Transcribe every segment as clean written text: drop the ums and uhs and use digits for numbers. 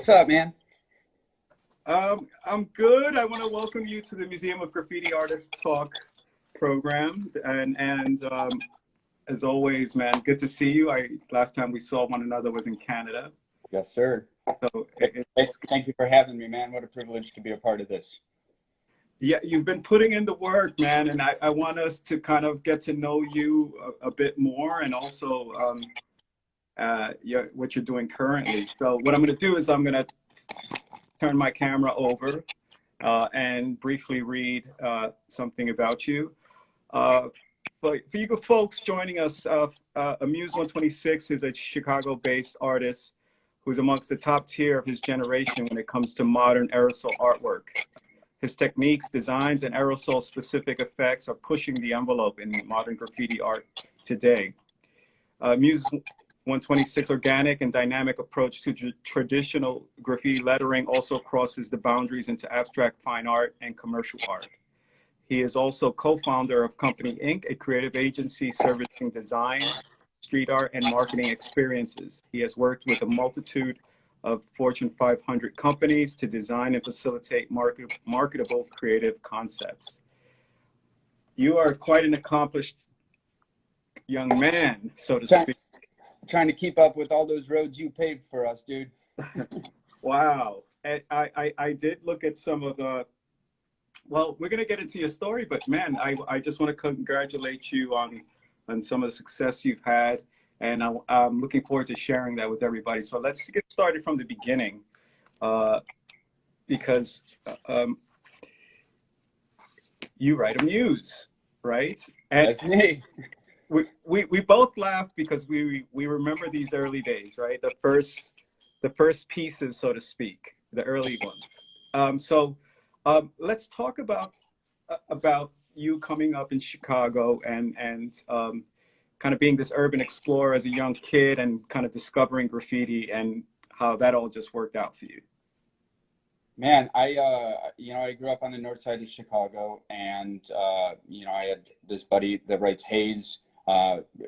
What's up, man? I'm good. I want to welcome you to the Museum of Graffiti Artists Talk program. And as always, man, good to see you. Last time we saw one another was in Canada. Yes, sir. So Thank you for having me, man. What a privilege to be a part of this. Yeah, you've been putting in the work, man, and I want us to kind of get to know you a bit more, and also what you're doing currently. So what I'm going to do is I'm going to turn my camera over and briefly read something about you. For you folks joining us, AMUSE 126 is a Chicago-based artist who's amongst the top tier of his generation when it comes to modern aerosol artwork. His techniques, designs, and aerosol-specific effects are pushing the envelope in modern graffiti art today. AMUSE 126 organic and dynamic approach to traditional graffiti lettering also crosses the boundaries into abstract fine art and commercial art. He is also co-founder of Company Inc., a creative agency servicing design, street art, and marketing experiences. He has worked with a multitude of Fortune 500 companies to design and facilitate marketable creative concepts. You are quite an accomplished young man, so to speak. Trying to keep up with all those roads you paved for us, dude. Wow. And I did look at some of the, well, we're going to get into your story, but man, I just want to congratulate you on some of the success you've had. And I'm looking forward to sharing that with everybody. So let's get started from the beginning, because you write AMUSE, right? And that's me. We both laugh because we remember these early days, right? The first pieces, so to speak, the early ones. So let's talk about you coming up in Chicago and kind of being this urban explorer as a young kid and kind of discovering graffiti and how that all just worked out for you. Man, I grew up on the north side of Chicago, and I had this buddy that writes Hayes.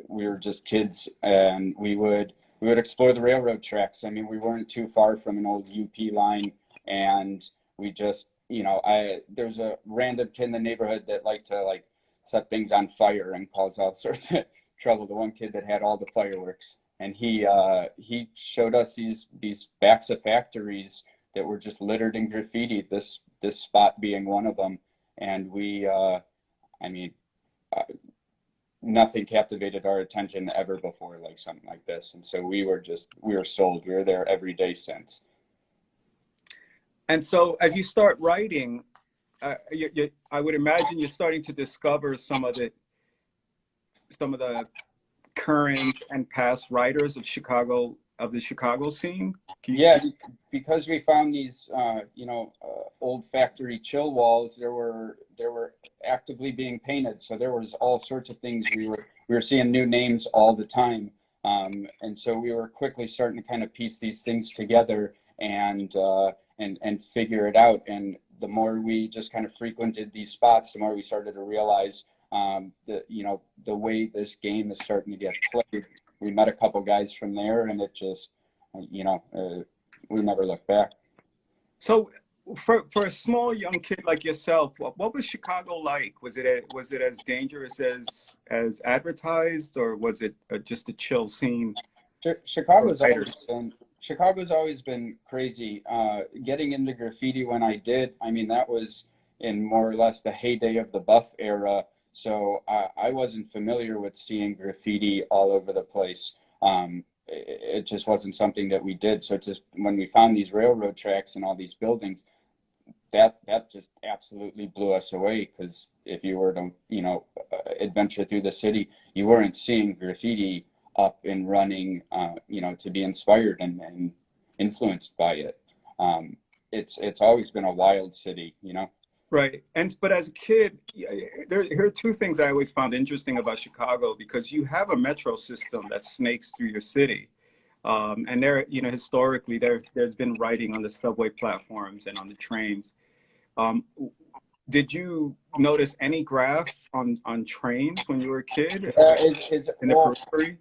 We were just kids, and we would explore the railroad tracks. I mean, we weren't too far from an old UP line, and we just, there's a random kid in the neighborhood that liked to set things on fire and cause all sorts of trouble. The one kid that had all the fireworks, and he showed us these backs of factories that were just littered in graffiti. This spot being one of them, and nothing captivated our attention ever before like something like this, and so we were sold. We were there every day since. And so as you start writing, I would imagine you're starting to discover some of the current and past writers of the Chicago scene. Because we found these old factory chill walls, there were actively being painted, so there was all sorts of things. We were seeing new names all the time, and so we were quickly starting to kind of piece these things together and figure it out. And the more we just kind of frequented these spots, the more we started to realize the way this game is starting to get played. We met a couple guys from there, and it just, we never looked back. So for a small young kid like yourself, what was Chicago like? Was it as dangerous as advertised, or was it just a chill scene? Chicago's always been crazy. Getting into graffiti when I did, I mean, that was in more or less the heyday of the Buff era. So I wasn't familiar with seeing graffiti all over the place. It just wasn't something that we did. So just when we found these railroad tracks and all these buildings, that just absolutely blew us away. Because if you were to adventure through the city, you weren't seeing graffiti up and running, to be inspired and influenced by it. It's always been a wild city, Right. But as a kid, here are two things I always found interesting about Chicago, because you have a metro system that snakes through your city. And there, historically, there's been writing on the subway platforms and on the trains. Did you notice any graph on trains when you were a kid in the periphery?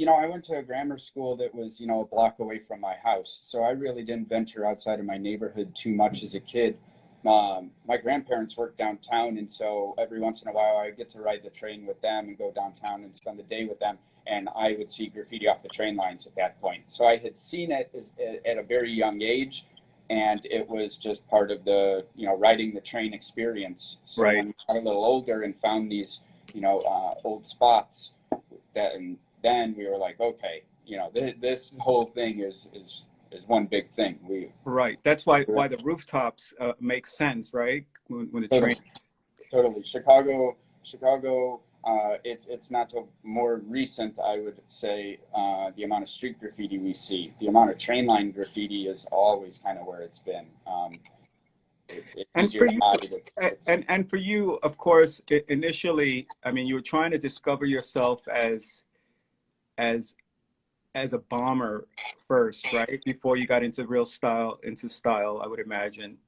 you know, I went to a grammar school that was, you know, a block away from my house. So I really didn't venture outside of my neighborhood too much as a kid. My grandparents worked downtown, and so every once in a while I get to ride the train with them and go downtown and spend the day with them. And I would see graffiti off the train lines at that point. So I had seen it at a very young age, and it was just part of the, you know, riding the train experience. So Right. when I got a little older and found these, you know, old spots, that, and then we were like, okay, you know, this whole thing is one big thing. Right. That's why the rooftops make sense, right? When the train. Totally. Chicago. It's not till more recent, I would say, the amount of street graffiti we see. The amount of train line graffiti is always kind of where it's been. It's easier to hide it. And for you, of course, initially, I mean, you were trying to discover yourself as a bomber first, right? Before you got into style, I would imagine.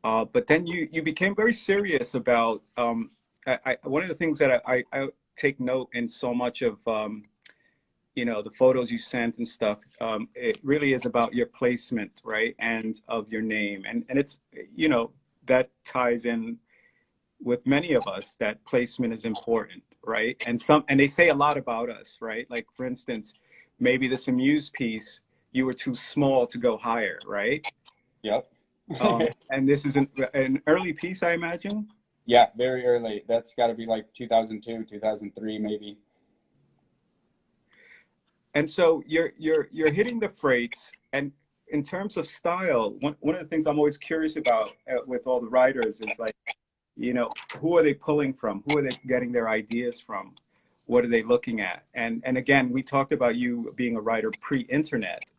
But then you became very serious about, one of the things that I take note in so much of, you know, the photos you sent and stuff, it really is about your placement, right? And of your name. And it's, you know, that ties in with many of us, that placement is important, right? And they say a lot about us, right? Like, for instance, maybe this AMUSE piece, you were too small to go higher, right? Yep. And this is an early piece, I imagine? Yeah, very early. That's got to be like 2002, 2003, maybe. And so you're hitting the freights. And in terms of style, one of the things I'm always curious about with all the writers is, like, you know, who are they pulling from? Who are they getting their ideas from? What are they looking at? And again, we talked about you being a writer pre-internet,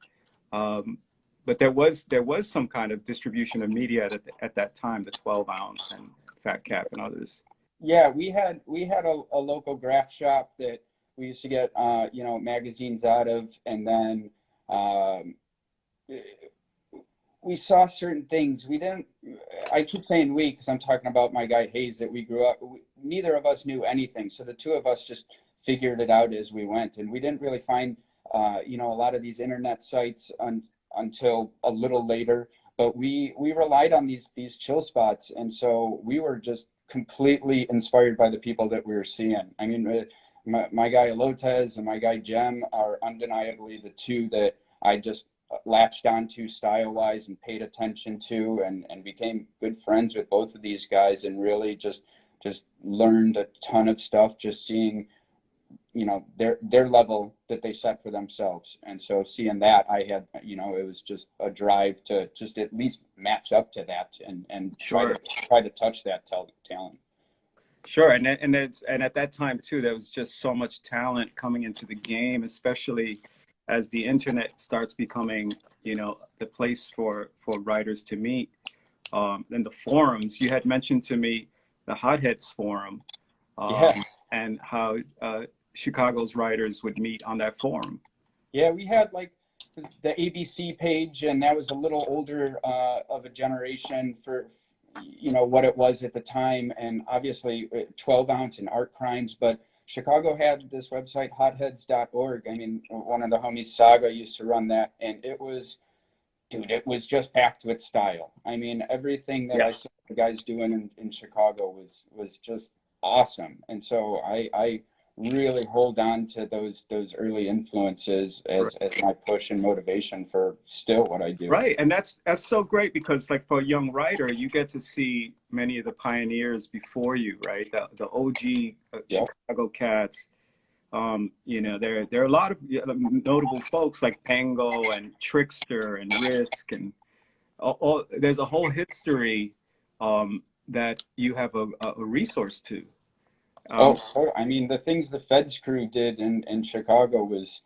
but there was some kind of distribution of media at that time, the 12 ounce and Fat Cap and others. Yeah, we had a local graph shop that we used to get, you know, magazines out of, and then we saw certain things. We didn't, I keep saying we, because I'm talking about my guy Hayes, that we grew up, neither of us knew anything. So the two of us just figured it out as we went. And we didn't really find, you know, a lot of these internet sites until a little later. But we relied on these chill spots. And so we were just completely inspired by the people that we were seeing. I mean, my guy Lotez and my guy Jem are undeniably the two that I just latched onto style-wise and paid attention to, and became good friends with both of these guys, and really just learned a ton of stuff just seeing, you know, their level that they set for themselves. And so seeing that, I had, you know, it was just a drive to just at least match up to that and Sure. try to touch that talent. Sure. And at that time too, there was just so much talent coming into the game, especially as the internet starts becoming, you know, the place for writers to meet. And the forums, you had mentioned to me the Hotheads forum, Yeah. and how Chicago's writers would meet on that forum. Yeah, we had like the ABC page, and that was a little older of a generation for, you know, what it was at the time, and obviously 12 ounce and art crimes. But Chicago had this website, hotheads.org. I mean, one of the homies, Saga, used to run that, and it was, dude, it was just packed with style. I mean, everything that I saw the guys doing in Chicago was just awesome. And so I really hold on to those early influences as my push and motivation for still what I do. Right. And that's so great, because, like, for a young writer, you get to see many of the pioneers before you, right? The OG Chicago cats. You know, there are a lot of notable folks like Pango and Trickster and Risk, and all there's a whole history that you have a resource to. I mean, the things the Feds crew did in Chicago was,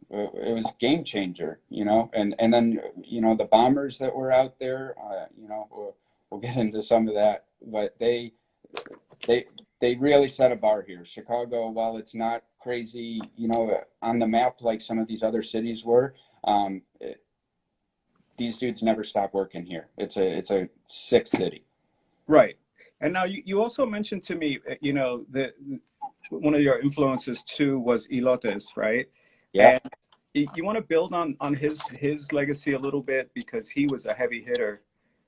it was game changer, you know, and then, you know, the bombers that were out there, you know, we'll get into some of that, but they really set a bar here. Chicago, while it's not crazy, you know, on the map like some of these other cities were, these dudes never stop working here. It's a sick city. Right. And now you also mentioned to me, you know, that one of your influences too was Elotes, right? Yeah. And you want to build on his legacy a little bit because he was a heavy hitter.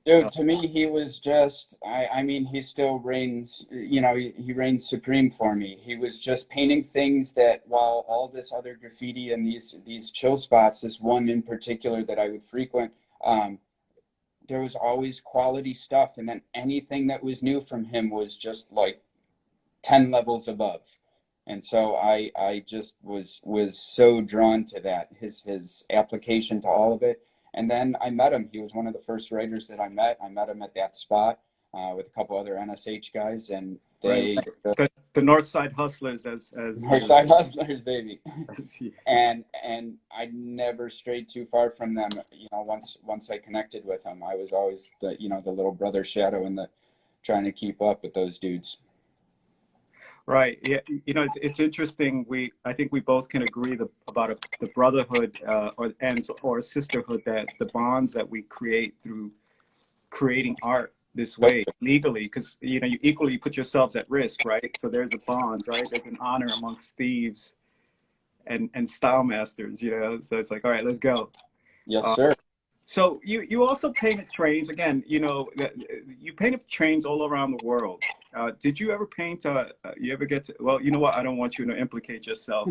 Dude, to me, he was just, I mean, he still reigns, you know, he reigns supreme for me. He was just painting things that while all this other graffiti and these chill spots, this one in particular that I would frequent, there was always quality stuff. And then anything that was new from him was just like 10 levels above. And so I just was so drawn to that, his application to all of it. And then I met him. He was one of the first writers that I met. I met him at that spot with a couple other NSH guys, and Right, they the North Side Hustlers, as Northside Hustlers, baby. as he, And I never strayed too far from them. You know, once I connected with them, I was always the, you know, the little brother shadow and the trying to keep up with those dudes. right. Yeah, you know, it's interesting. I think we both can agree about the brotherhood or sisterhood, that the bonds that we create through creating art this way legally, because you know you equally put yourselves at risk, right? So there's a bond, right? There's an honor amongst thieves and style masters, you know. So it's like, all right, let's go. Yes, sir. So you also painted trains again. You know, you painted trains all around the world. Did you ever paint? You ever get to? Well, you know what? I don't want you to implicate yourself.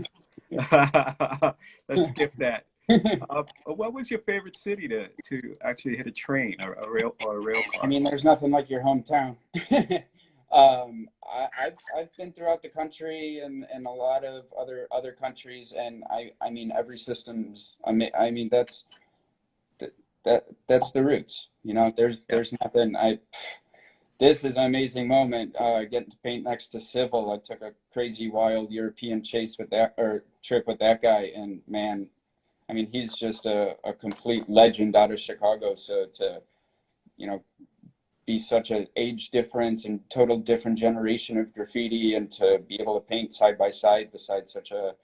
Let's skip that. What was your favorite city to actually hit a train or a rail car? I mean, there's nothing like your hometown. I've been throughout the country and a lot of other countries, and I mean every system's. I mean that's the roots. You know, there's nothing. This is an amazing moment. Getting to paint next to Civil. I took a crazy wild European chase with that, or trip with that guy, and man, I mean, he's just a complete legend out of Chicago. So to, you know, be such an age difference and total different generation of graffiti, and to be able to paint side by side beside such a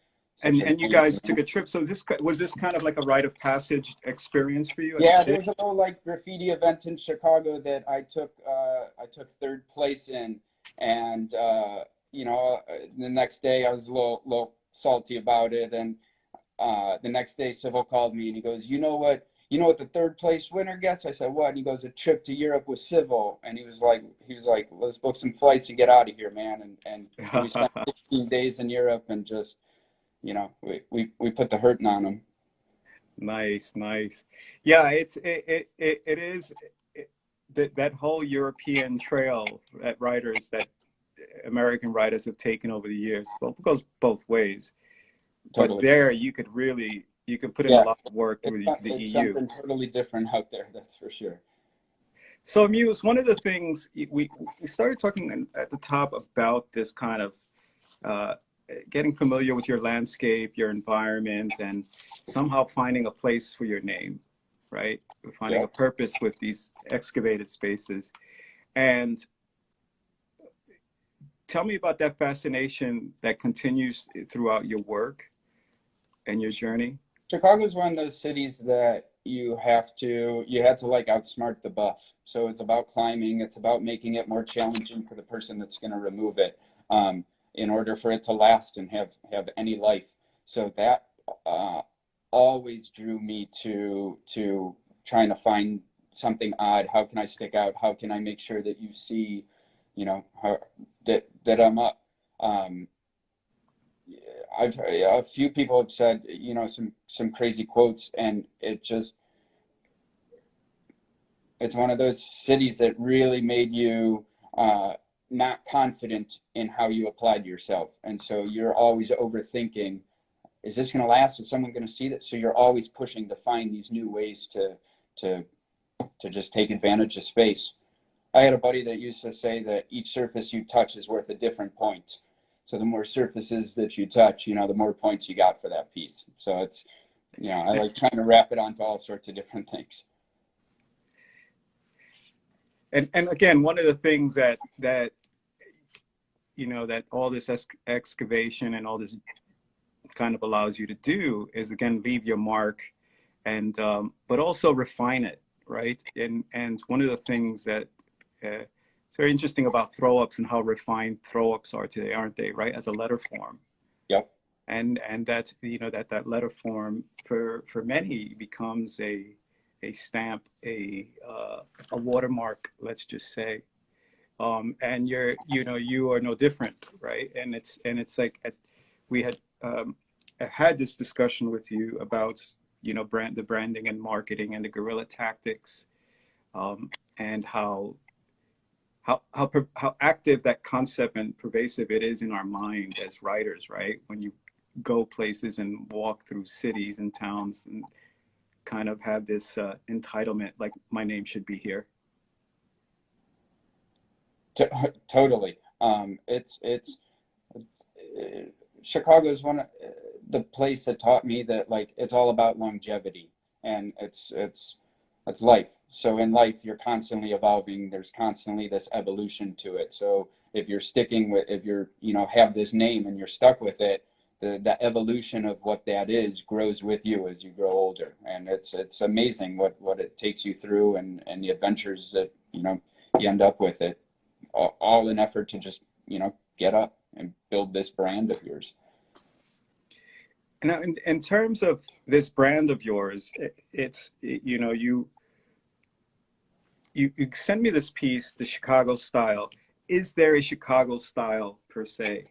and you guys took a trip. So was this kind of like a rite of passage experience for you? Yeah, there was a little like graffiti event in Chicago that I took third place in, and you know, the next day I was a little salty about it, and the next day Civil called me and he goes, you know what the third place winner gets? I said, what? And he goes, a trip to Europe with Civil. And he was like, let's book some flights and get out of here, man. And we spent 15 days in Europe, and just, you know, we put the hurting on him. Nice. Yeah, it is that whole European trail that American writers have taken over the years. Well, it goes both ways. Totally. But there you could put in a lot of work through the it's EU. Something totally different out there, that's for sure. So AMUSE, one of the things we started talking at the top about this kind of getting familiar with your landscape, your environment, and somehow finding a place for your name, right? Finding a purpose with these excavated spaces. And tell me about that fascination that continues throughout your work and your journey. Chicago's one of those cities that you have to like outsmart the buff. So it's about climbing. It's about making it more challenging for the person that's going to remove it, in order for it to last and have any life. So that always drew me to trying to find something odd. How can I stick out? How can I make sure that you see, you know, that I'm up? A few people have said, you know, some crazy quotes, and it's one of those cities that really made you not confident in how you applied yourself. And so you're always overthinking, is this going to last? Is someone going to see that? So you're always pushing to find these new ways to just take advantage of space. I had a buddy that used to say that each surface you touch is worth a different point. So the more surfaces that you touch, you know, the more points you got for that piece. So it's, you know, I like trying to wrap it onto all sorts of different things. And again, one of the things that you know, that all this excavation and all this kind of allows you to do is, again, leave your mark, and but also refine it, right? And one of the things that it's It's very interesting about throw ups and how refined throw ups are today, aren't they? Right, as a letter form. Yep. And that, you know, that letter form for many becomes a stamp, a watermark, let's just say. And you are no different, right? And it's like we had I had this discussion with you about, you know, the branding and marketing and the guerrilla tactics, and how active that concept and pervasive it is in our mind as writers, right? When you go places and walk through cities and towns and kind of have this entitlement, like my name should be here. Totally. It's Chicago's one of the place that taught me that, like, it's all about longevity, and it's life. So in life, you're constantly evolving. There's constantly this evolution to it. So if you're sticking with, if you're, you know, have this name and you're stuck with it, the evolution of what that is grows with you as you grow older. And it's amazing what it takes you through, and the adventures that, you know, you end up with it, all in effort to just, you know, get up and build this brand of yours. Now, in terms of this brand of yours, it's, you know, you send me this piece, the Chicago style. Is there a Chicago style per se?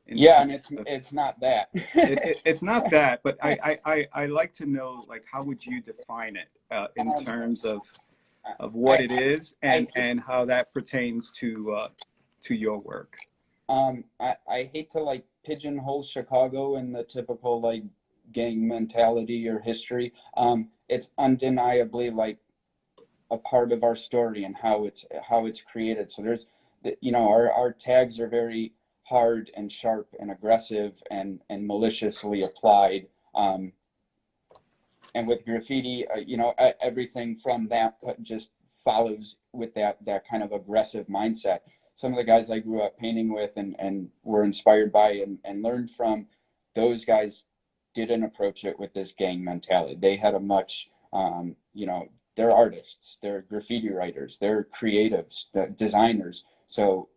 Yeah, and it's not that. It's not that, but I like to know, like, how would you define it in terms of what it is, and how that pertains to your work. I hate to, like, pigeonhole Chicago in the typical, like, gang mentality or history. It's undeniably, like, a part of our story and how it's created. So there's, you know, our tags are very hard and sharp and aggressive and maliciously applied. And with graffiti, you know, everything from that just follows with that kind of aggressive mindset. Some of the guys I grew up painting with and were inspired by and learned from, those guys didn't approach it with this gang mentality. They had a much, you know, they're artists, they're graffiti writers, they're creatives, designers. So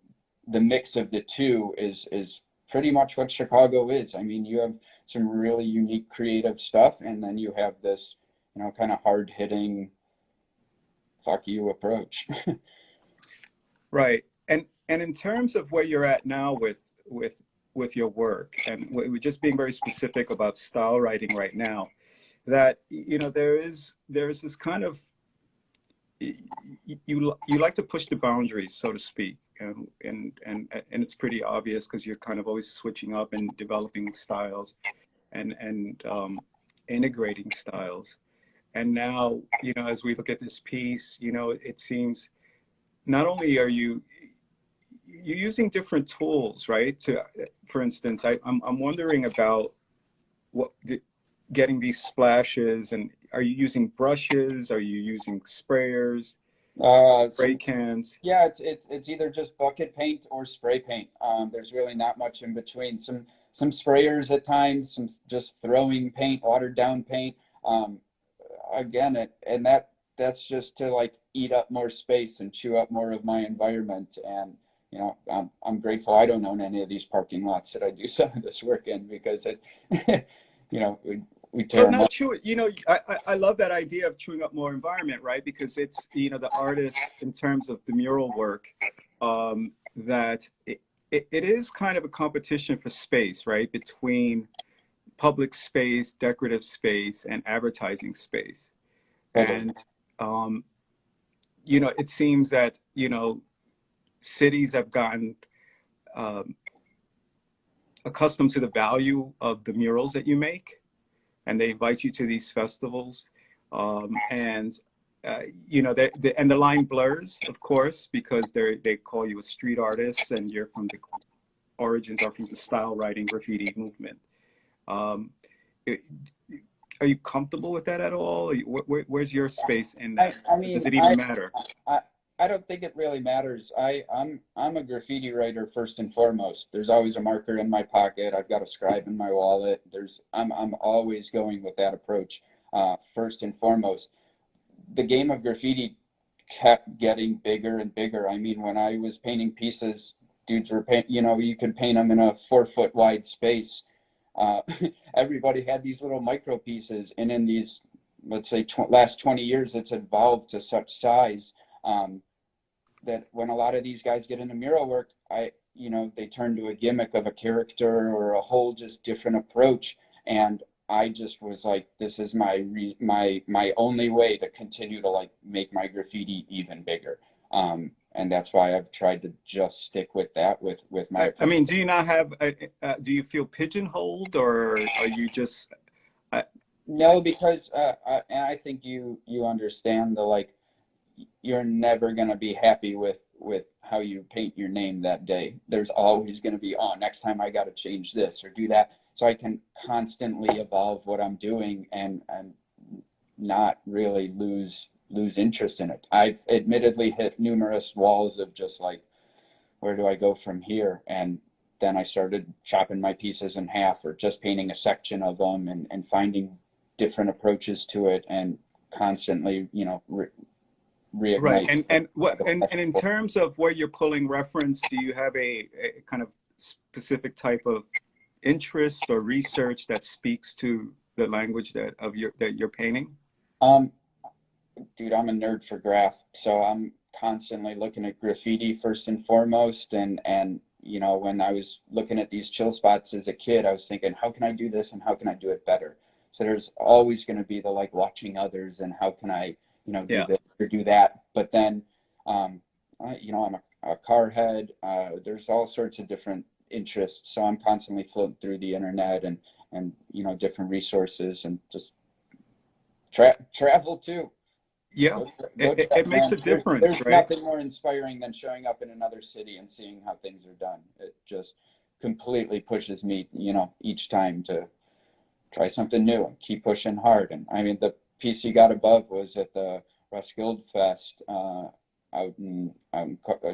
the mix of the two is pretty much what Chicago is. I mean, you have some really unique creative stuff, and then you have this, you know, kind of hard-hitting fuck you approach. Right. And in terms of where you're at now with your work, and we're just being very specific about style writing right now, that, you know, there is this kind of, you like to push the boundaries, so to speak, and it's pretty obvious because you're kind of always switching up and developing styles and integrating styles. And now, you know, as we look at this piece, you know, it seems not only are you're using different tools, right? To, for instance, I'm wondering about getting these splashes, and are you using brushes? Are you using sprayers? Spray cans? Yeah, it's either just bucket paint or spray paint. There's really not much in between. Some sprayers at times, some just throwing paint, watered down paint. Again, that's just to, like, eat up more space and chew up more of my environment. And, you know, I'm grateful I don't own any of these parking lots that I do some of this work in, because it, you know, we tear them up. Chew it. You know, I love that idea of chewing up more environment, right? Because it's, you know, the artist, in terms of the mural work, that it is kind of a competition for space, right? Between public space, decorative space, and advertising space. And, you know, it seems that, you know, cities have gotten accustomed to the value of the murals that you make, and they invite you to these festivals. And, you know, and the line blurs, of course, because they call you a street artist, and you're from the origins are from the style writing graffiti movement. Are you comfortable with that at all? Where's your space in that? I mean, does it even matter? I don't think it really matters. I'm a graffiti writer first and foremost. There's always a marker in my pocket. I've got a scribe in my wallet. I'm always going with that approach, first and foremost. The game of graffiti kept getting bigger and bigger. I mean, when I was painting pieces, dudes were paint, you know, you could paint them in a 4 foot wide space. Uh, Everybody had these little micro pieces, and in these, let's say, last 20 years, it's evolved to such size that when a lot of these guys get into mural work, you know, they turn to a gimmick of a character or a whole just different approach. And I just was like, this is my only way to continue to like make my graffiti even bigger. And that's why I've tried to just stick with that with my approach. I mean, do you not have, do you feel pigeonholed, or are you just? No, because and I think you understand the like, you're never going to be happy with how you paint your name that day. There's always going to be, oh, next time I got to change this or do that. So I can constantly evolve what I'm doing and not really lose interest in it. I've admittedly hit numerous walls of just like, where do I go from here? And then I started chopping my pieces in half or just painting a section of them and finding different approaches to it and constantly, you know, reignite. Right. And in terms of where you're pulling reference, do you have a kind of specific type of interest or research that speaks to the language that you're painting? Dude, I'm a nerd for graph, so I'm constantly looking at graffiti first and foremost. And you know, when I was looking at these chill spots as a kid, I was thinking, how can I do this and how can I do it better? So there's always going to be the like watching others and how can I, you know, do this or do that. But then, you know, I'm a car head. There's all sorts of different interests, so I'm constantly floating through the internet and you know, different resources and just travel too. Yeah, it makes a difference, there's right? nothing more inspiring than showing up in another city and seeing how things are done. It just completely pushes me, you know, each time to try something new and keep pushing hard. And I mean, the piece you got above was at the Roskilde Fest out in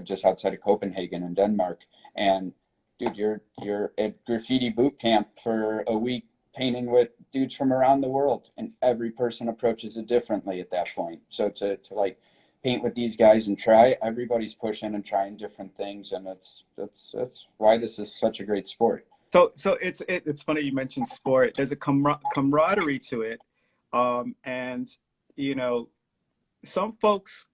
just outside of Copenhagen in Denmark. And dude, you're at graffiti boot camp for a week painting with dudes from around the world, and every person approaches it differently at that point. So to like paint with these guys and try, everybody's pushing and trying different things, and that's why this is such a great sport. So it's funny you mentioned sport. There's a camaraderie to it, and you know, some folks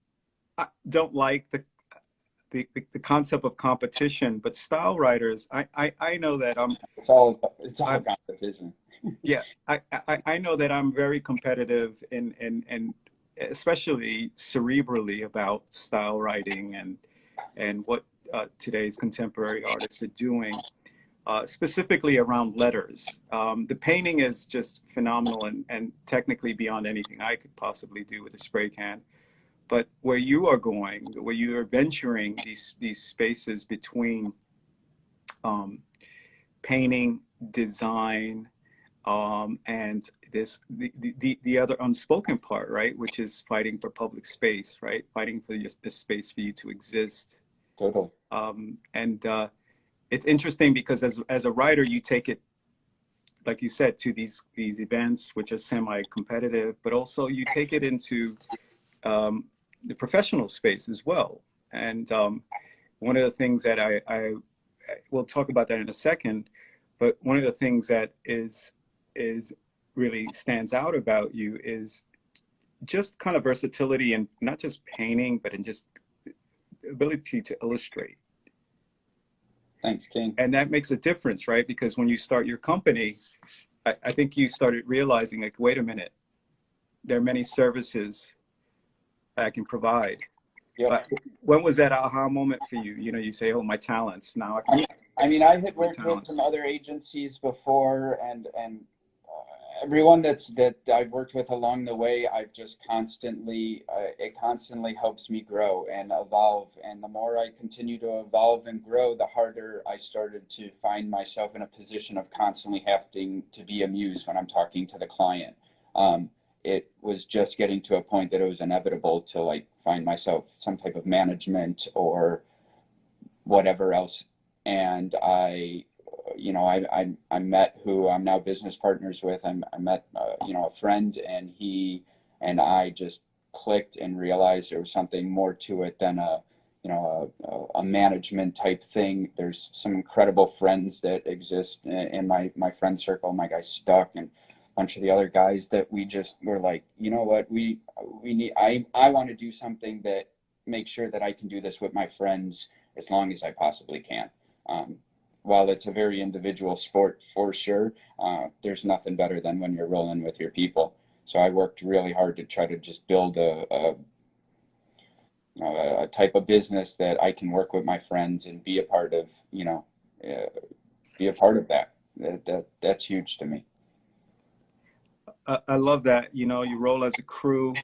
don't like the concept of competition, but style writers, I know that it's all competition. Yeah, I know that I'm very competitive and especially cerebrally about style writing and what today's contemporary artists are doing. Specifically around letters. The painting is just phenomenal and technically beyond anything I could possibly do with a spray can. But where you are going, where you are venturing these spaces between painting, design, and the other unspoken part, right, which is fighting for public space, right, fighting for the space for you to exist. Totally. It's interesting because as a writer, you take it, like you said, to these events which are semi-competitive, but also you take it into the professional space as well. And one of the things that I we'll talk about that in a second, but one of the things that is really stands out about you is just kind of versatility and not just painting, but in just ability to illustrate. Thanks, King. And that makes a difference, right? Because when you start your company, I think you started realizing, like, wait a minute, there are many services I can provide. Yep. When was that aha moment for you? You know, you say, oh, my talents. Now I mean, I had worked with some other agencies before, and everyone that I've worked with along the way, I've just constantly, it constantly helps me grow and evolve. And the more I continue to evolve and grow, the harder I started to find myself in a position of constantly having to be amused when I'm talking to the client. It was just getting to a point that it was inevitable to like find myself some type of management or whatever else. And you know, I met who I'm now business partners with. I met, you know, a friend, and he and I just clicked and realized there was something more to it than a management type thing. There's some incredible friends that exist in my friend circle, my guy Stuck and a bunch of the other guys that we just were like, you know what, we need, I want to do something that makes sure that I can do this with my friends as long as I possibly can. While it's a very individual sport for sure, there's nothing better than when you're rolling with your people. So I worked really hard to try to just build a type of business that I can work with my friends and be a part of, be a part of that. That's huge to me. I love that. You know, you roll as a crew,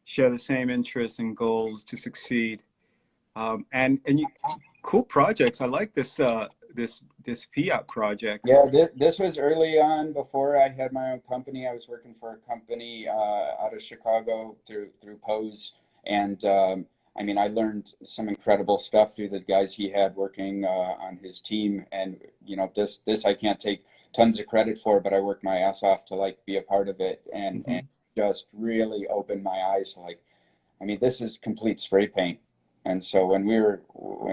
share the same interests and goals to succeed. And you, cool projects. I like this this Fiat project. Yeah, this was early on before I had my own company. I was working for a company out of Chicago through Pose, and I mean, I learned some incredible stuff through the guys he had working on his team. And this I can't take tons of credit for, but I worked my ass off to like be a part of it, and just really opened my eyes. Like, I mean, this is complete spray paint. And so when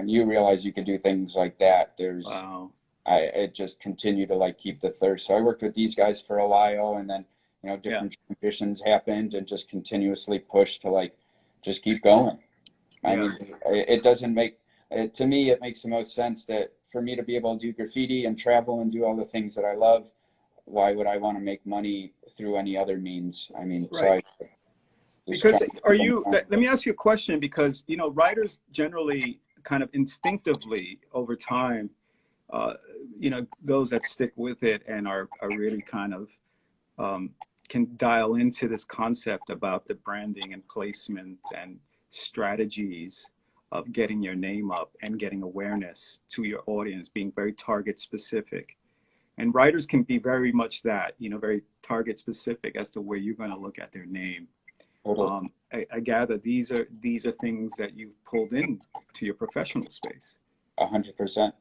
you realize you can do things like that, Wow. it just continued to like keep the thirst. So I worked with these guys for a while, and then different transitions happened, and just continuously pushed to like just keep going. I mean, it doesn't make to me, it makes the most sense that for me to be able to do graffiti and travel and do all the things that I love, why would I want to make money through any other means? I mean, right. so Because let me ask you a question, because writers generally kind of instinctively over time, those that stick with it and are really kind of can dial into this concept about the branding and placement and strategies of getting your name up and getting awareness to your audience, being very target specific. And writers can be very much that, very target specific as to where you're going to look at their name. totally. I gather these are things that you've pulled in to your professional space. 100%.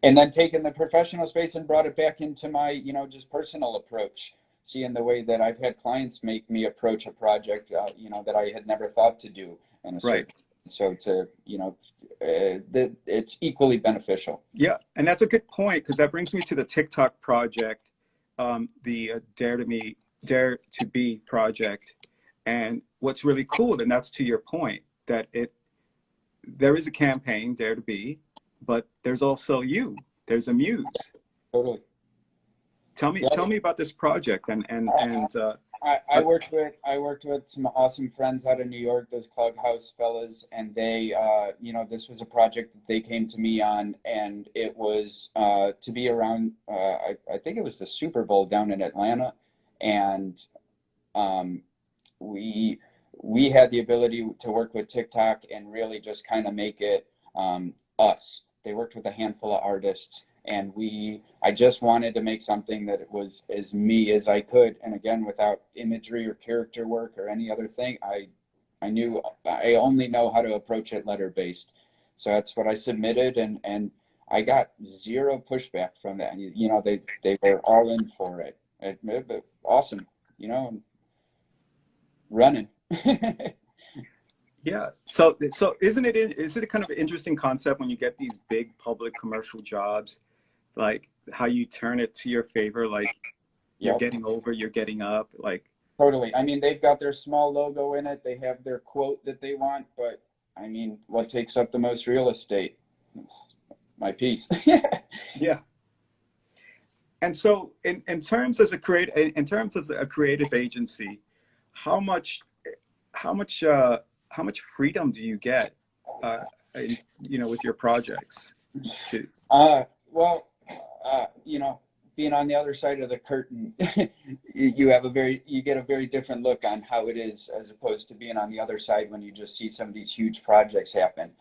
And then taking the professional space and brought it back into my, just personal approach, seeing the way that I've had clients make me approach a project, that I had never thought to do in a certain. So it's equally beneficial. Yeah, and that's a good point, because that brings me to the TikTok project, the Dare to Be project. And what's really cool, and that's to your point, that there is a campaign, Dare to Be, but there's also there's AMUSE. Totally. Tell me about this project and I worked with some awesome friends out of New York, those Clubhouse fellas, and they this was a project that they came to me on, and it was to be around I think it was the Super Bowl down in Atlanta, and we had the ability to work with TikTok and really just kind of make it us. They worked with a handful of artists, and I just wanted to make something that it was as me as I could. And again, without imagery or character work or any other thing, I knew I only know how to approach it letter based. So that's what I submitted, and I got zero pushback from that. They were all in for it. Awesome, running. Yeah. So isn't it kind of an interesting concept when you get these big public commercial jobs, like how you turn it to your favor, like you're getting over, you're getting up, like. Totally. I mean, they've got their small logo in it. They have their quote that they want, but I mean, what takes up the most real estate? It's my piece. Yeah. And so in terms of a creative agency, how much freedom do you get, with your projects? Being on the other side of the curtain, you get a very different look on how it is, as opposed to being on the other side when you just see some of these huge projects happen.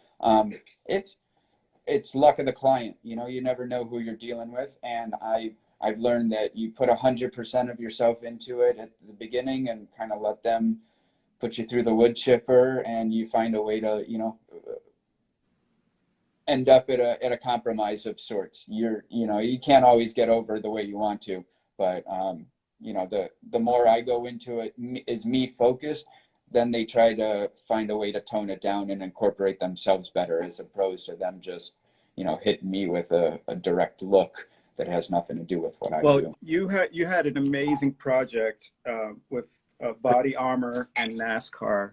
It's luck of the client. You never know who you're dealing with, and I've learned that you put 100% of yourself into it at the beginning and kind of let them put you through the wood chipper, and you find a way to, end up at a compromise of sorts. You can't always get over the way you want to, but the more I go into it as me focused, then they try to find a way to tone it down and incorporate themselves better, as opposed to them just, you know, hitting me with a direct look that has nothing to do with what I Well, do. you had an amazing project with body armor and NASCAR.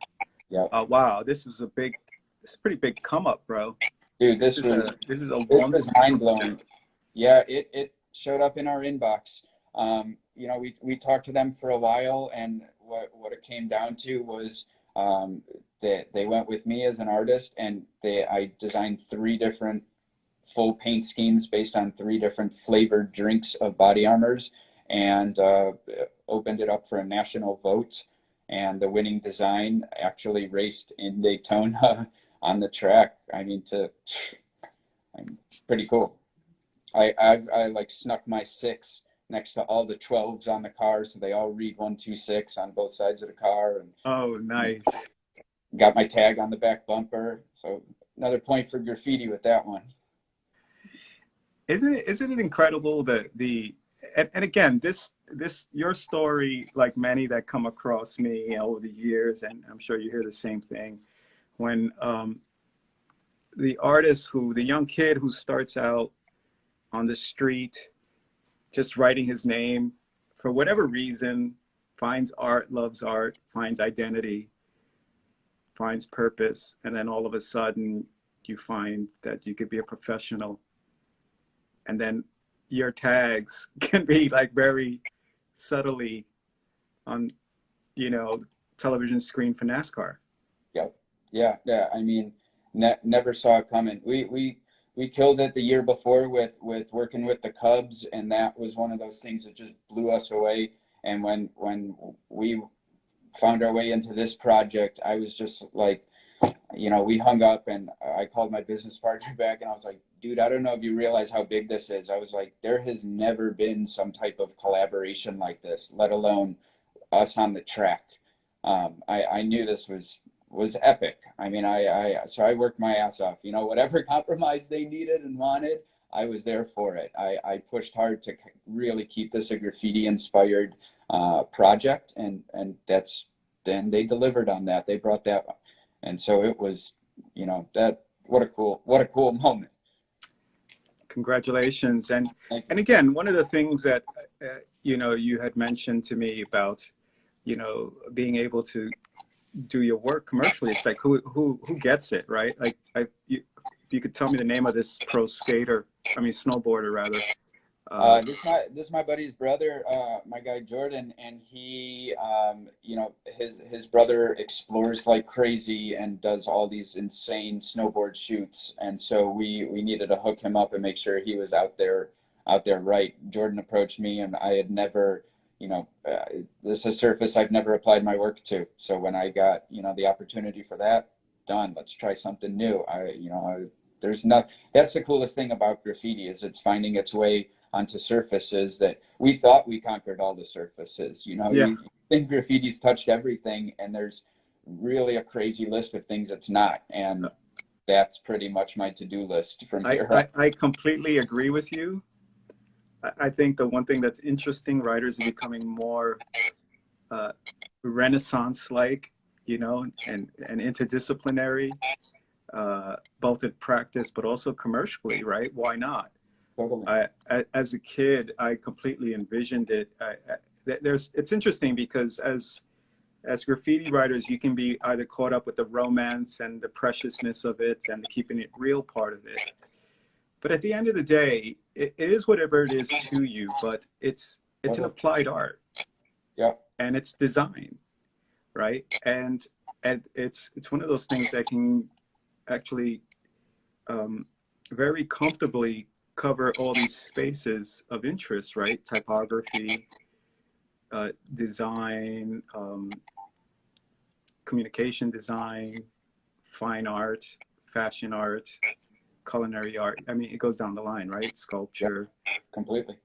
Yeah. Wow, this is a pretty big come up, bro. Dude, This is a this was mind blowing. Yeah, it showed up in our inbox. You know, we talked to them for a while, and what it came down to was they went with me as an artist, and I designed 3 different full paint schemes based on 3 different flavored drinks of body armors, and opened it up for a national vote. And the winning design actually raced in Daytona on the track. I mean, pretty cool. I like snuck my 6 next to all the 12s on the car, so they all read 126 on both sides of the car. And oh, nice. Got my tag on the back bumper. So another point for graffiti with that one. Isn't it incredible that and again, this your story, like many that come across me over the years, and I'm sure you hear the same thing, when the young kid who starts out on the street just writing his name for whatever reason, finds art, loves art, finds identity, finds purpose, and then all of a sudden you find that you could be a professional. And then your tags can be like very subtly on, you know, television screen for NASCAR. Yep. Yeah. I mean, never saw it coming. We killed it the year before with working with the Cubs, and that was one of those things that just blew us away. And when we found our way into this project, I was just like, you know, we hung up, and I called my business partner back, and I was like, dude, I don't know if you realize how big this is. I was like, there has never been some type of collaboration like this, let alone us on the track. I knew this was epic. I mean, so I worked my ass off. You know, whatever compromise they needed and wanted, I was there for it. I pushed hard to really keep this a graffiti-inspired project, and then they delivered on that. They brought that, and so it was, you know, what a cool moment. Congratulations. And again, one of the things that you know, you had mentioned to me about, you know, being able to do your work commercially, it's like who gets it, right? Like if you could tell me the name of this pro skater, I mean snowboarder rather. This is my buddy's brother, my guy Jordan, and he, you know, his brother explores like crazy and does all these insane snowboard shoots, and so we needed to hook him up and make sure he was out there right. Jordan approached me, and I had never, you know, this is a surface I've never applied my work to. So when I got, you know, the opportunity for that, done. Let's try something new. That's the coolest thing about graffiti, is it's finding its way onto surfaces that we thought we conquered all the surfaces. You know, yeah. You think graffiti's touched everything, and there's really a crazy list of things it's not. And that's pretty much my to-do list from here. I completely agree with you. I think the one thing that's interesting, writers are becoming more Renaissance-like, you know, and interdisciplinary, both in practice, but also commercially, right? Why not? Totally. As a kid, I completely envisioned it. It's interesting because as graffiti writers, you can be either caught up with the romance and the preciousness of it and the keeping it real part of it. But at the end of the day, it is whatever it is to you, but it's an applied art. Yeah. And it's design, right? And it's one of those things that can actually very comfortably cover all these spaces of interest, right? Typography, design, communication design, fine art, fashion art, culinary art. I mean, it goes down the line, right? Sculpture. Yep, completely.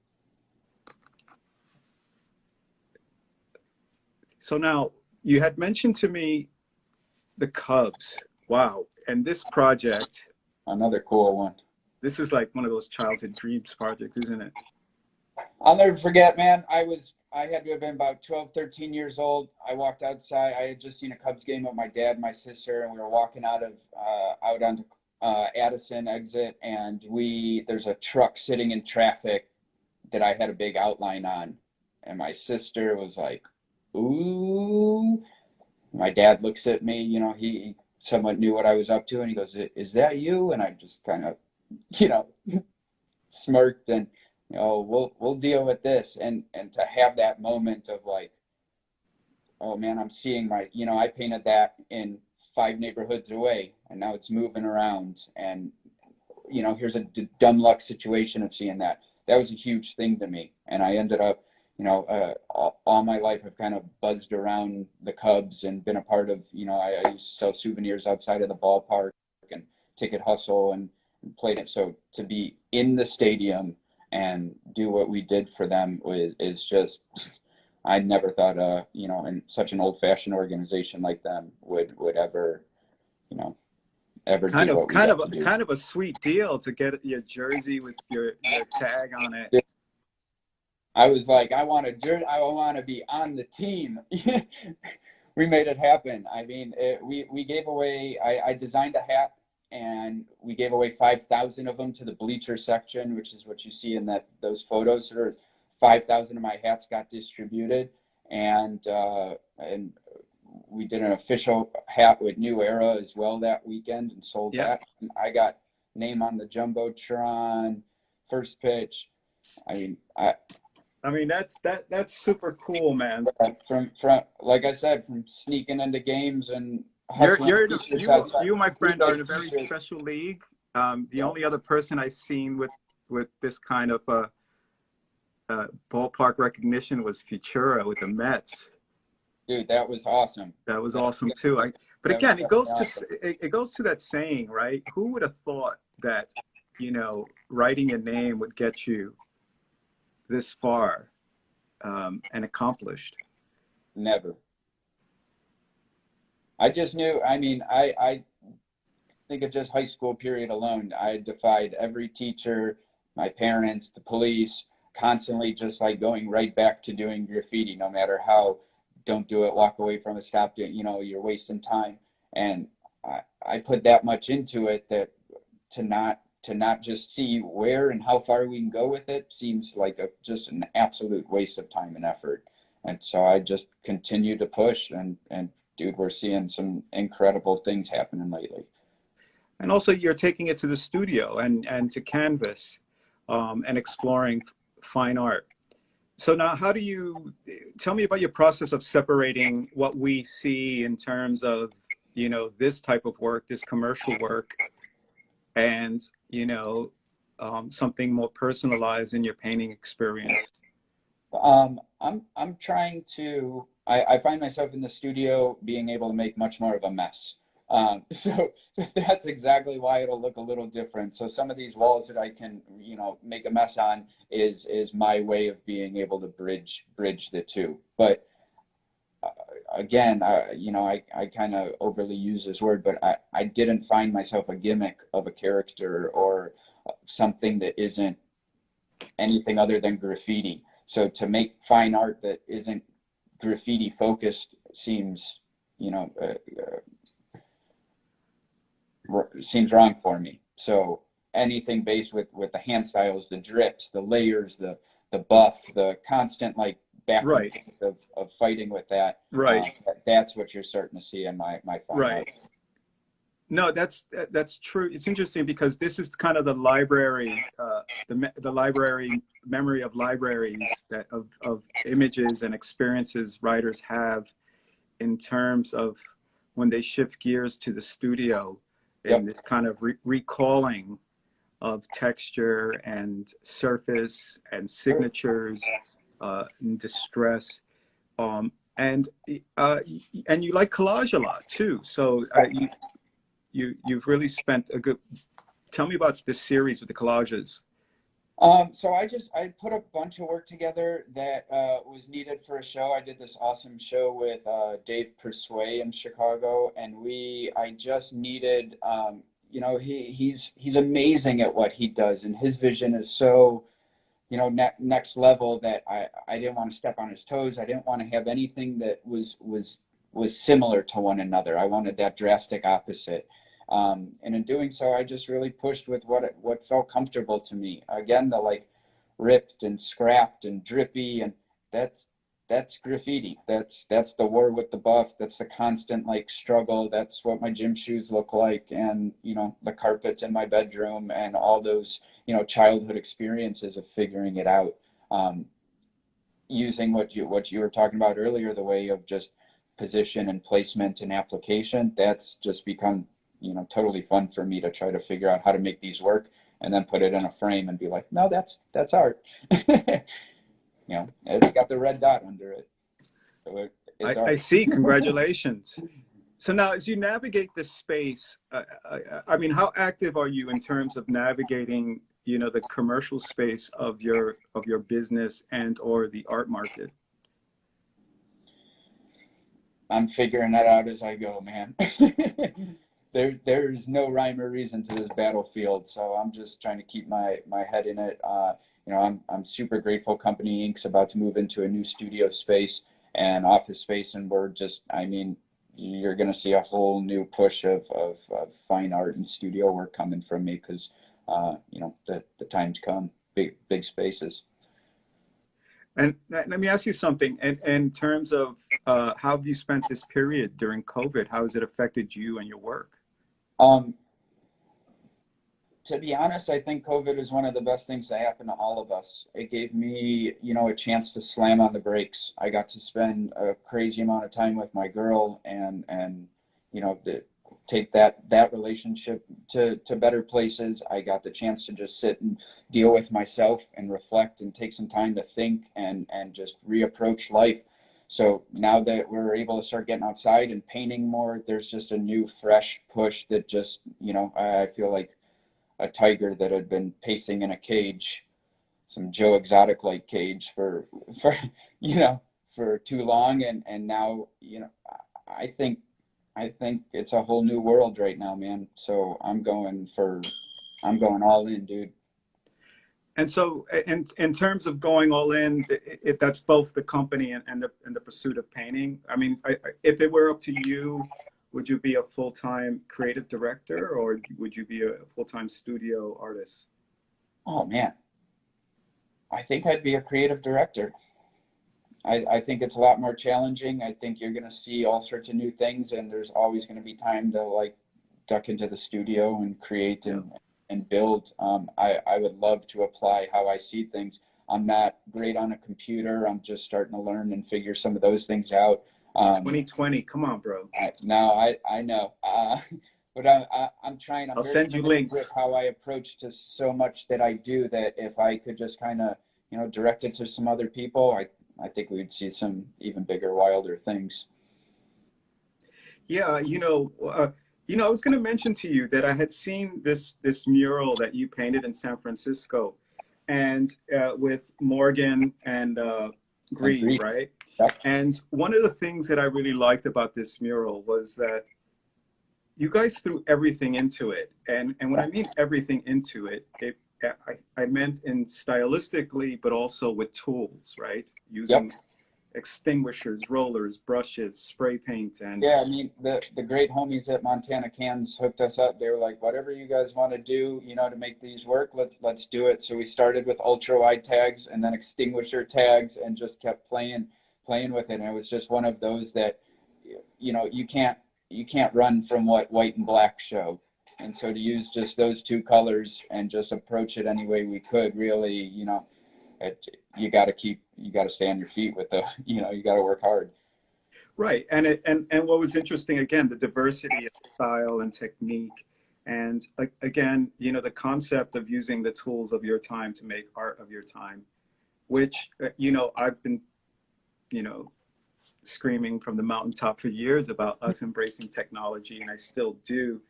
So now, you had mentioned to me the Cubs. Wow. And this project. Another cool one. This is like one of those childhood dreams projects, isn't it? I'll never forget, man. I was I had to have been about 12, 13 years old. I walked outside. I had just seen a Cubs game with my dad, my sister, and we were walking out onto Addison exit, and there's a truck sitting in traffic that I had a big outline on, and my sister was like, "Ooh." My dad looks at me. He somewhat knew what I was up to, and he goes, "Is that you?" And I just kind of, you know, smirked and, we'll deal with this. And to have that moment of like, oh man, I'm seeing I painted that in 5 neighborhoods away, and now it's moving around. And, here's a dumb luck situation of seeing that. That was a huge thing to me. And I ended up, all my life I've kind of buzzed around the Cubs and been a part of, I used to sell souvenirs outside of the ballpark and ticket hustle and played it. So to be in the stadium and do what we did for them is just, I never thought, in such an old-fashioned organization like them would ever, ever do what we got to do. Kind of a sweet deal to get your jersey with your tag on it. I was like, I want to be on the team. We made it happen. I mean, we gave away. I designed a hat, and we gave away 5,000 of them to the bleacher section, which is what you see in those photos. There, 5,000 of my hats got distributed, and we did an official hat with New Era as well that weekend and sold that. And I got name on the Jumbotron, first pitch. I mean that's super cool, man. From like I said, from sneaking into games and you, my friend, are in a very special league. The only other person I've seen with this kind of ballpark recognition was Futura with the Mets. Dude, that was awesome. That was awesome too. But again, it goes to that saying, right? Who would have thought that, writing a name would get you this far and accomplished? Never. I just knew. I mean, I think of just high school period alone, I defied every teacher, my parents, the police, constantly just like going right back to doing graffiti, no matter how. Don't do it, walk away from it, stop doing, you're wasting time. And I put that much into it that to not just see where and how far we can go with it seems like just an absolute waste of time and effort. And so I just continue to push, and dude, we're seeing some incredible things happening lately. And also you're taking it to the studio and to canvas and exploring fine art. So now, how do you tell me about your process of separating what we see in terms of, this type of work, this commercial work, and, something more personalized in your painting experience? I'm trying to, I find myself in the studio being able to make much more of a mess. So that's exactly why it'll look a little different. So some of these walls that I can, make a mess on is my way of being able to bridge the two. But again, I kind of overly use this word, but I didn't find myself a gimmick of a character or something that isn't anything other than graffiti. So to make fine art that isn't graffiti focused seems, seems wrong for me. So anything based with the hand styles, the drips, the layers, the buff, the constant like back and forth of fighting with that. That's what you're starting to see in my fine art. No, that's true. It's interesting because this is kind of the library, the library memory of libraries that of images and experiences writers have in terms of when they shift gears to the studio. And this kind of recalling of texture and surface and signatures and distress, and you like collage a lot too. So you've really spent a good. Tell me about this series with the collages. So I put a bunch of work together that was needed for a show. I did this awesome show with Dave Persuay in Chicago, and I just needed, he's amazing at what he does, and his vision is so you know, next level that I didn't want to step on his toes. I didn't want to have anything that was similar to one another. I wanted that drastic opposite. And in doing so, I just really pushed with what felt comfortable to me. Again, the like ripped and scrapped and drippy, and that's graffiti. That's the war with the buff. That's the constant like struggle. That's what my gym shoes look like, and you know, the carpet in my bedroom, and all those, you know, childhood experiences of figuring it out. Using what you were talking about earlier, the way of just position and placement and application. That's just become, you know, totally fun for me to try to figure out how to make these work, and then put it in a frame and be like, no, that's art. You know, it's got the red dot under it. So it's art. I see. Congratulations. So now, as you navigate this space, I mean, how active are you in terms of navigating, you know, the commercial space of your business and or the art market? I'm figuring that out as I go, man. There's no rhyme or reason to this battlefield, so I'm just trying to keep my head in it. You know, I'm super grateful. Company Inc.'s about to move into a new studio space and office space, and we're just, I mean, you're going to see a whole new push of fine art and studio work coming from me, because you know, the time's come. Big spaces. And let me ask you something. In terms of how have you spent this period during COVID? How has it affected you and your work? To be honest, I think COVID is one of the best things that happened to all of us. It gave me, you know, a chance to slam on the brakes. I got to spend a crazy amount of time with my girl, and you know, take that relationship to better places. I got the chance to just sit and deal with myself and reflect and take some time to think and just reapproach life. So now that we're able to start getting outside and painting more, there's just a new fresh push that just, you know, I feel like a tiger that had been pacing in a cage, some Joe Exotic like cage for you know, for too long, and now, you know, I think it's a whole new world right now, man. So I'm going all in, dude. And so, in terms of going all in, if that's both the company and the pursuit of painting, I mean, if it were up to you, would you be a full-time creative director, or would you be a full-time studio artist? Oh man, I think I'd be a creative director. I think it's a lot more challenging. I think you're going to see all sorts of new things, and there's always going to be time to like duck into the studio and create and build. I would love to apply how I see things. I'm not great on a computer. I'm just starting to learn and figure some of those things out. 2020, come on, bro. I know. But I'm trying. I'll send you links. With how I approach to so much that I do, that if I could just kind of, you know, direct it to some other people, I think we'd see some even bigger, wilder things. Yeah, you know, I was going to mention to you that I had seen this mural that you painted in San Francisco, and with Morgan and Greed, right? Yep. And one of the things that I really liked about this mural was that you guys threw everything into it, and when I mean everything into it, I meant in stylistically, but also with tools, right? Using extinguishers, rollers, brushes, spray paint, and yeah, I mean, the great homies at Montana Cans hooked us up. They were like, whatever you guys want to do, you know, to make these work, let's do it. So we started with ultra wide tags and then extinguisher tags, and just kept playing with it. And it was just one of those that, you know, you can't run from what white and black show. And so to use just those two colors and just approach it any way we could, really, you know, you got to stay on your feet with the, you know, you got to work hard. Right. And what was interesting, again, the diversity of style and technique. And again, you know, the concept of using the tools of your time to make art of your time, which, you know, I've been, you know, screaming from the mountaintop for years about us embracing technology, and I still do.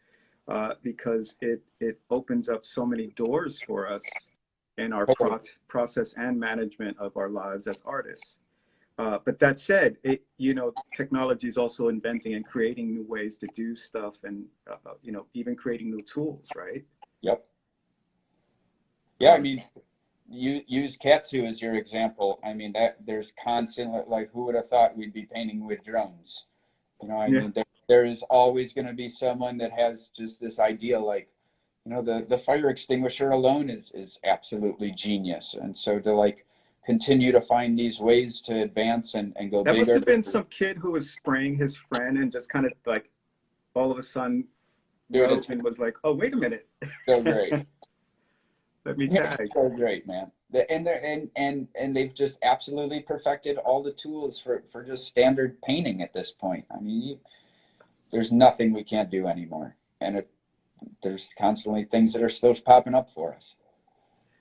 Because it opens up so many doors for us in our process and management of our lives as artists. But that said, you know, technology is also inventing and creating new ways to do stuff, and you know, even creating new tools, right? Yep. Yeah, I mean, use Katsu as your example. I mean, that there's constant, like, who would have thought we'd be painting with drones? You know, I Yeah. mean, there is always going to be someone that has just this idea, like, you know, the fire extinguisher alone is absolutely genius. And so to like continue to find these ways to advance and go That must bigger. have been some kid who was spraying his friend and just kind of like all of a sudden Dude, wrote it's and was like, oh, wait a minute. so great. Let me It's tag. so great, man. And they've just absolutely perfected all the tools for just standard painting at this point. I mean, there's nothing we can't do anymore. And there's constantly things that are still popping up for us.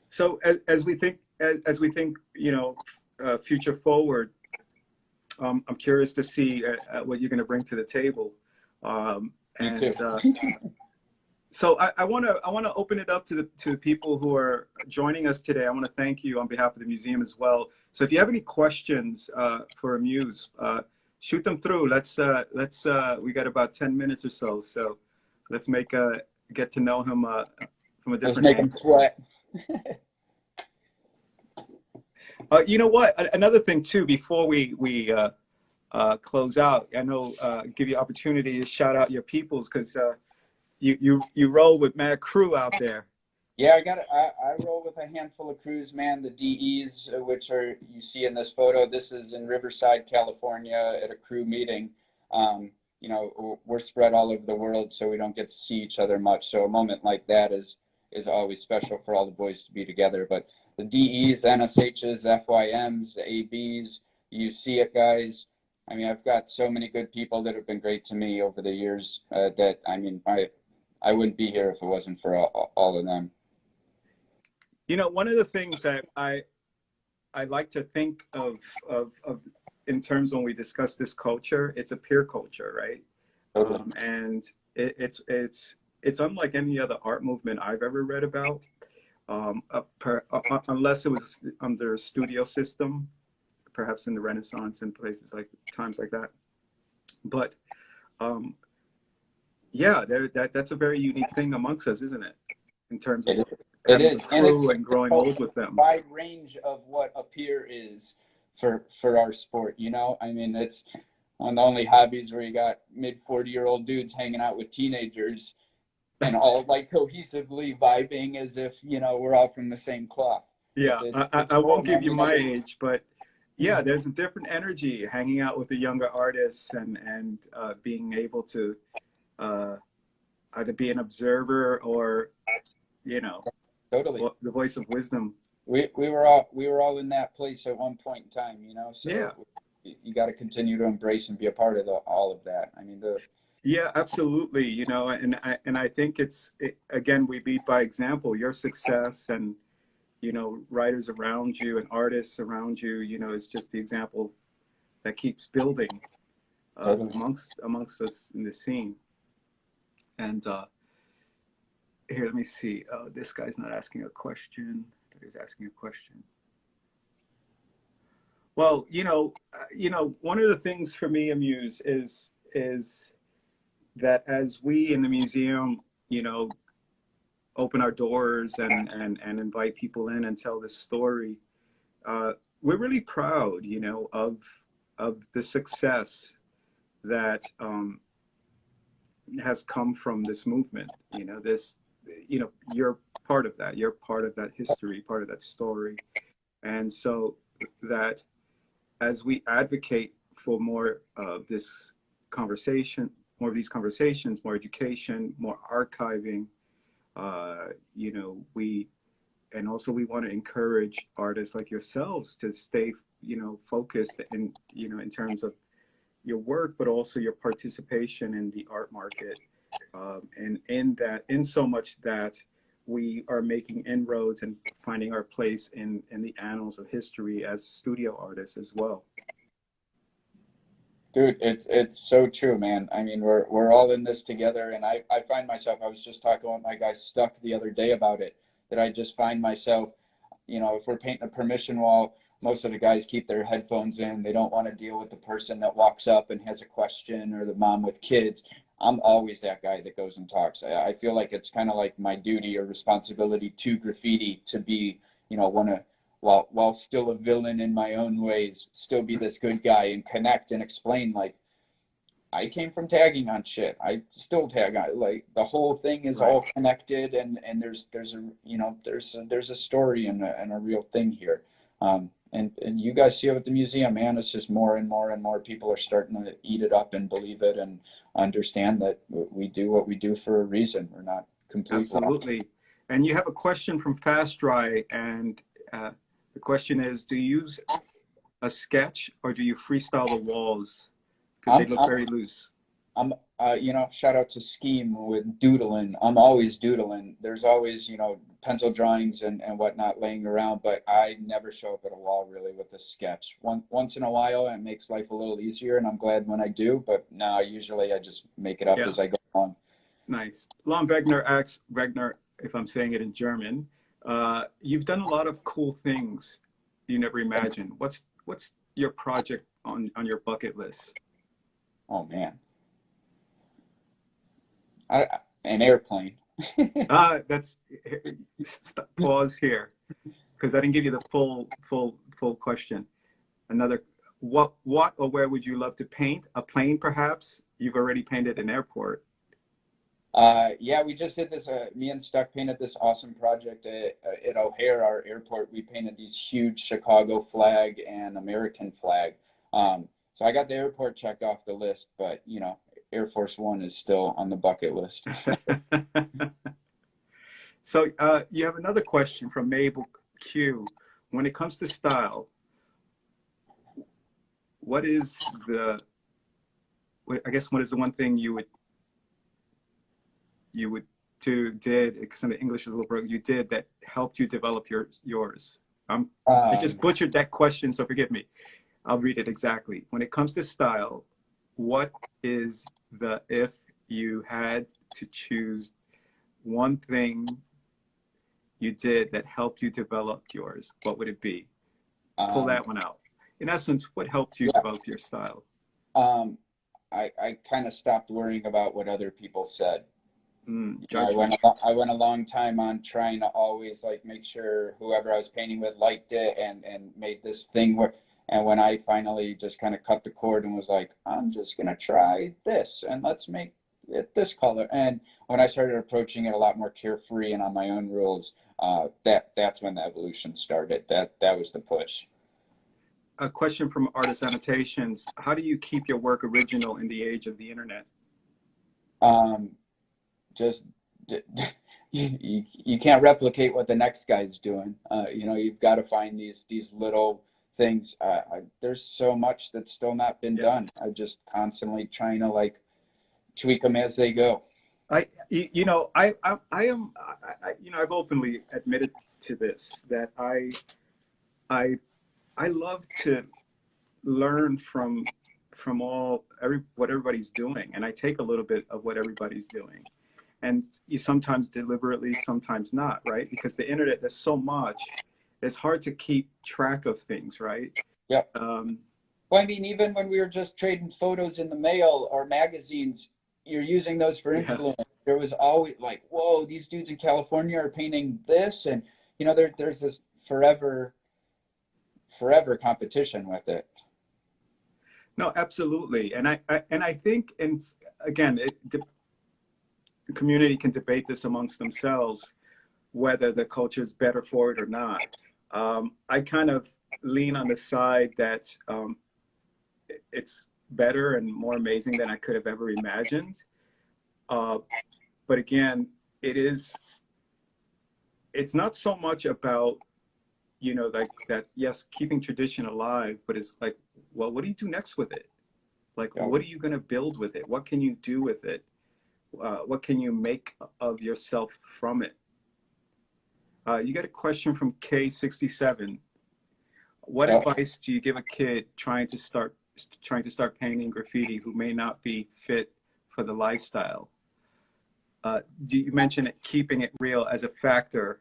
So as we think, you know, future forward, I'm curious to see what you're going to bring to the table. Me too. So I want to open it up to the people who are joining us today. I want to thank you on behalf of the museum as well. So if you have any questions for AMUSE, shoot them through. We got about 10 minutes or so. So let's get to know him from a different Let's make angle. them sweat. You know what? Another thing too, before we close out, I know give you opportunity to shout out your peoples, because you roll with mad crew out there. Yeah, I roll with a handful of crews, man. The DEs, which are you see in this photo. This is in Riverside, California, at a crew meeting. You know, we're spread all over the world, so we don't get to see each other much. So a moment like that is always special for all the boys to be together. But the DEs, NSHs, FYMs, the ABs, you see it, guys. I mean, I've got so many good people that have been great to me over the years that, I mean, I wouldn't be here if it wasn't for all of them. You know, one of the things that I like to think of in terms when we discuss this culture, it's a peer culture, right? Totally. And it's unlike any other art movement I've ever read about, unless it was under a studio system, perhaps in the Renaissance and places like times like that. But yeah, that's a very unique thing amongst us, isn't it? In terms of having a crew and growing old with them. Wide range of what a peer is for our sport. You know, I mean, it's one of the only hobbies where you got mid 40-year-old dudes hanging out with teenagers and all like cohesively vibing as if, you know, we're all from the same cloth. Yeah, I won't give you my age, but yeah, there's a different energy hanging out with the younger artists and being able to either be an observer or, you know, totally the voice of wisdom. We were all in that place at one point in time, you know. So yeah, you got to continue to embrace and be a part of all of that. I mean, yeah, absolutely. You know, and I think again, we lead by example. Your success and, you know, writers around you and artists around you, you know, is just the example that keeps building amongst us in the scene. And here, let me see. This guy's not asking a question. I thought he was asking a question. Well, you know, one of the things for me, AMUSE, is that as we in the museum, you know, open our doors and invite people in and tell this story, we're really proud, you know, of the success that has come from this movement. You know, you're part of that. You're part of that history, part of that story. And so that as we advocate for more of this conversation, more of these conversations, more education, more archiving, you know, we want to encourage artists like yourselves to stay, you know, focused in, you know, in terms of your work, but also your participation in the art market, and in so much that we are making inroads and finding our place in the annals of history as studio artists as well. Dude, it's so true, man. I mean, we're all in this together, and I find myself, I was just talking with my guy Stuck the other day about it, that I just find myself, you know, if we're painting a permission wall, most of the guys keep their headphones in. They don't want to deal with the person that walks up and has a question, or the mom with kids. I'm always that guy that goes and talks. I feel like it's kind of like my duty or responsibility to graffiti to be want to, while still a villain in my own ways, still be this good guy and connect and explain, like, I came from tagging on shit. I still tag on, like, the whole thing is Right. all connected, and there's a, there's a story and a real thing here. And you guys see it with the museum, man. It's just more and more and more people are starting to eat it up and believe it and understand that we do what we do for a reason. We're not complete rock. Absolutely. And you have a question from Fast Dry, and the question is, do you use a sketch or do you freestyle the walls? Because they look very loose. I'm, shout out to Scheme with doodling. I'm always doodling. There's always, pencil drawings and whatnot laying around, but I never show up at a wall really with a sketch. Once in a while, it makes life a little easier, and I'm glad when I do, but no, usually I just make it up as I go along. Nice. Lon Wegner asks, Wegner, if I'm saying it in German, you've done a lot of cool things you never imagined. What's your project on your bucket list? Oh man, an airplane. That's pause here, because I didn't give you the full question. Another, what or where would you love to paint? A plane, perhaps? You've already painted an airport. Yeah, we just did this. Me and Stuck painted this awesome project at O'Hare, our airport. We painted these huge Chicago flag and American flag. So I got the airport checked off the list, but Air Force One is still on the bucket list. So you have another question from Mabel Q. When it comes to style, what is the one thing you did, because the English is a little broken, you did that helped you develop yours? I just butchered that question, so forgive me. I'll read it exactly. When it comes to style, what is if you had to choose one thing you did that helped you develop yours, what would it be? Pull that one out. In essence, what helped you develop your style? I kind of stopped worrying about what other people said. I went a long time on trying to always make sure whoever I was painting with liked it and made this thing work. And when I finally just kind of cut the cord and was like, I'm just going to try this and let's make it this color. And when I started approaching it a lot more carefree and on my own rules, that's when the evolution started. That was the push. A question from Artist Annotations. How do you keep your work original in the age of the internet? Just you can't replicate what the next guy's doing. You've got to find these little things. There's so much that's still not been done. I'm just constantly trying to tweak them as they go. I've openly admitted to this, that I love to learn from what everybody's doing, and I take a little bit of what everybody's doing, and you sometimes deliberately, sometimes not, right? Because the internet, there's so much, it's hard to keep track of things, right? Yeah. Well, I mean, even when we were just trading photos in the mail or magazines, you're using those for influence. Yeah. There was always whoa, these dudes in California are painting this, and there's this forever competition with it. No, absolutely. And I think, and again, the community can debate this amongst themselves, whether the culture is better for it or not. I kind of lean on the side that it's better and more amazing than I could have ever imagined. But again, it's not so much about, that, yes, keeping tradition alive, but it's well, what do you do next with it? What are you going to build with it? What can you do with it? What can you make of yourself from it? You get a question from K67. What advice do you give a kid trying to start painting graffiti who may not be fit for the lifestyle? Do you mention keeping it real as a factor,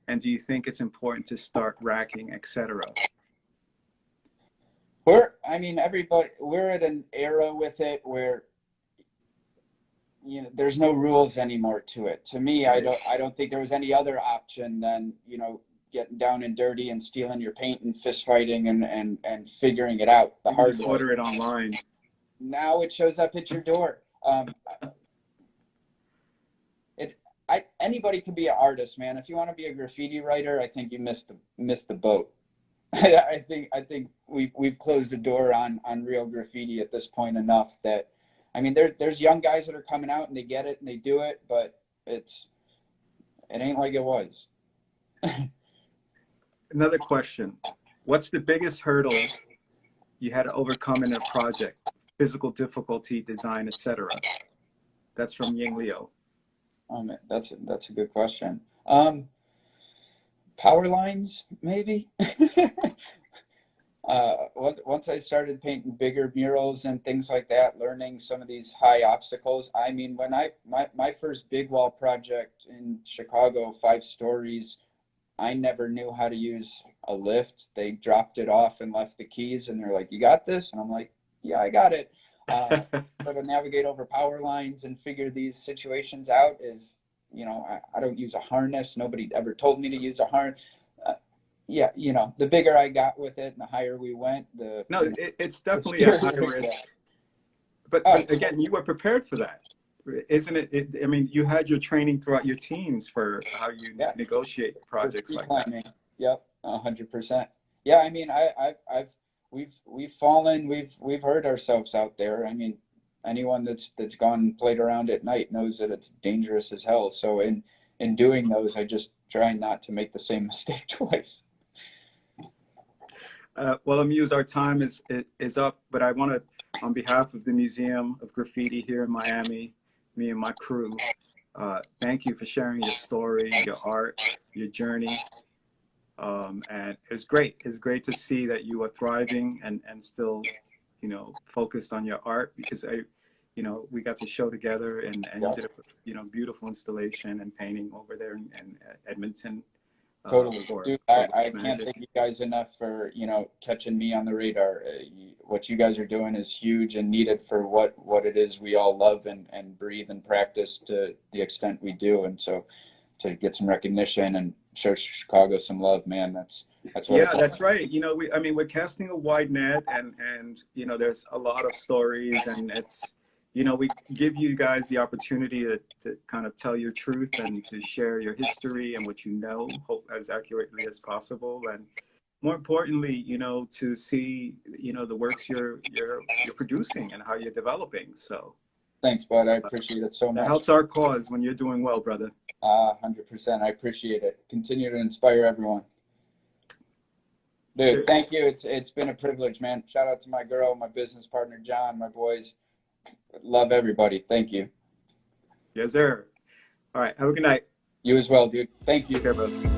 and do you think it's important to start racking, etc.? We're at an era with it where there's no rules anymore to it. To me, I don't think there was any other option than getting down and dirty and stealing your paint and fist fighting and figuring it out the hard just way. order it online. Now it shows up at your door. Anybody can be an artist, man. If you want to be a graffiti writer, I think you missed the boat. I think we've closed the door on real graffiti at this point enough that, I mean, there's young guys that are coming out and they get it and they do it, but it ain't like it was. Another question. What's the biggest hurdle you had to overcome in a project? Physical difficulty, design, etc. That's from Ying Leo. Man, that's a good question. Power lines, maybe. Once I started painting bigger murals and things like that, learning some of these high obstacles. I mean, when my first big wall project in Chicago, 5 stories, I never knew how to use a lift. They dropped it off and left the keys, and they're like, "You got this?" And I'm like, "Yeah, I got it." To navigate over power lines and figure these situations out is, you know, I don't use a harness. Nobody ever told me to use a harness. Yeah, you know, the bigger I got with it and the higher we went, it's definitely a high risk. But again, you were prepared for that, isn't it? I mean, you had your training throughout your teens for how you negotiate projects like that. Yep, 100%. Yeah, I mean, we've fallen, we've hurt ourselves out there. I mean, anyone that's gone and played around at night knows that it's dangerous as hell. So in doing those, I just try not to make the same mistake twice. Well, AMUSE, our time is up, but I want to, on behalf of the Museum of Graffiti here in Miami, me and my crew, thank you for sharing your story, your art, your journey. And it's great. It's great to see that you are thriving and still, you know, focused on your art, because we got to show together and you did a, beautiful installation and painting over there in Edmonton. Totally. Dude, I can't thank you guys enough for, catching me on the radar. What you guys are doing is huge and needed for what it is we all love and breathe and practice to the extent we do. And so to get some recognition and show Chicago some love, man, that's what that's right. We're casting a wide net and there's a lot of stories, and it's, we give you guys the opportunity to kind of tell your truth and to share your history and what you know, hope as accurately as possible. And more importantly, to see, the works you're producing and how you're developing. So thanks, bud. I appreciate it so much. That helps our cause when you're doing well, brother. 100%. I appreciate it. Continue to inspire everyone. Dude, thank you. It's been a privilege, man. Shout out to my girl, my business partner, John, my boys. Love everybody. Thank you. Yes, sir. All right. Have a good night. You as well, dude. Thank you. Take care, brother.